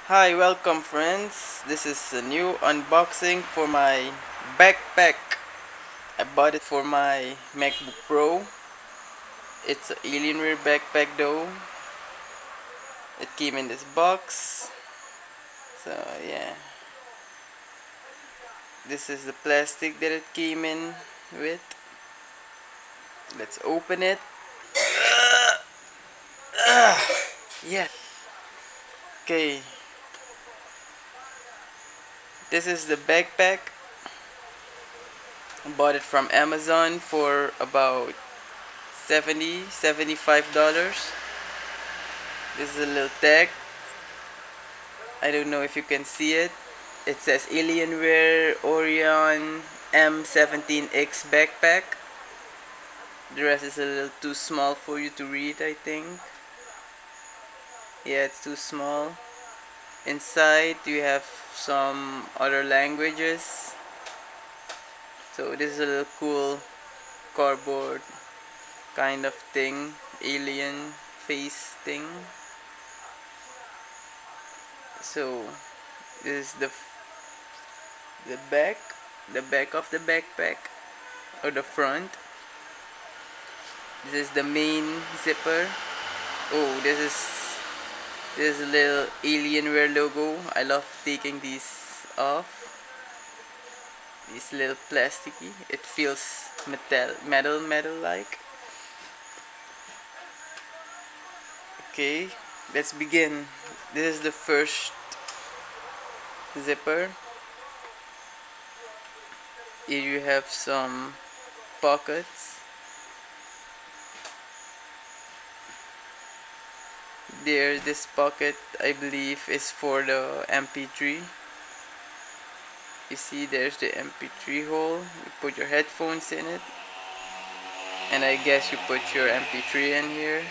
Hi, welcome friends. This is a new unboxing for my backpack. I bought it for my MacBook Pro. It's an Alienware backpack though. It came in this box. So yeah, this is the plastic that it came in with. Let's open it. Yeah. Okay. This is the backpack. I bought it from Amazon for about $75. This is a little tag. I don't know if you can see it. It says Alienware Orion M17X backpack. The rest is a little too small for you to read, I think. Yeah, it's too small. Inside you have some other languages. So this is a little cool cardboard kind of thing, alien face thing. So this is the back, the back of the backpack, or the front. This is the main zipper. Oh, this is a little Alienware logo. I love taking these off. These little plasticky. It feels metal like. Okay, let's begin. This is the first zipper. Here you have some pockets. There, this pocket I believe is for the MP3. You see, there's the MP3 hole. You put your headphones in it, and I guess you put your MP3 in here.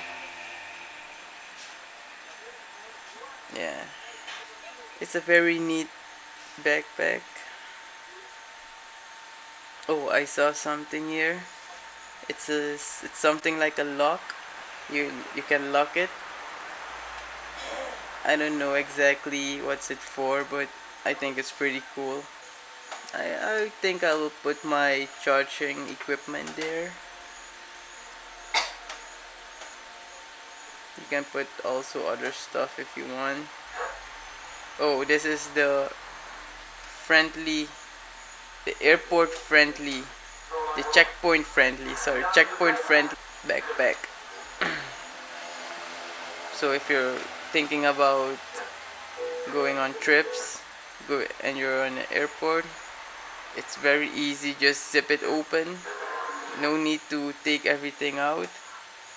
Yeah, it's a very neat backpack. Oh, I saw something here. It's something like a lock. You can lock it. I don't know exactly what's it for, but I think it's pretty cool. I think I will put my charging equipment there. You can put also other stuff if you want. Oh, this is friendly, the airport friendly, the checkpoint friendly backpack. So if you're thinking about going on trips, and you're on the airport, it's very easy. Just zip it open. No need to take everything out.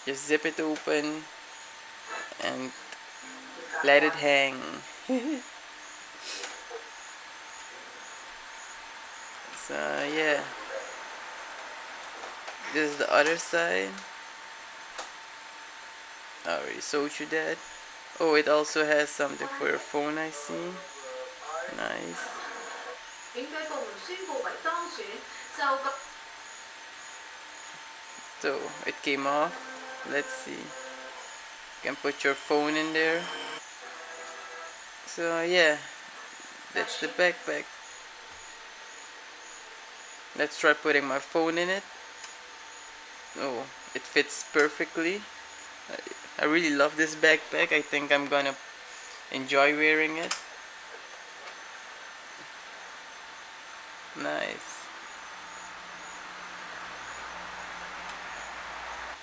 Just zip it open and let it hang. So yeah, this is the other side. I already showed you that. Oh, it also has something for your phone, I see. Nice. So it came off. Let's see. You can put your phone in there. So yeah, that's the backpack. Let's try putting my phone in it. Oh, it fits perfectly. I really love this backpack. I think I'm gonna enjoy wearing it. Nice.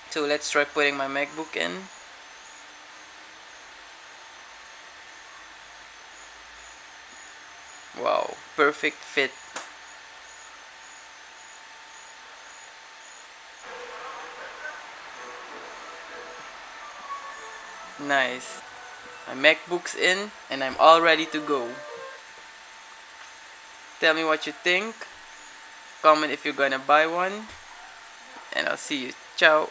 So let's try putting my MacBook in. Wow, perfect fit. Nice. My MacBook's in and I'm all ready to go. Tell me what you think. Comment if you're gonna buy one. And I'll see you. Ciao.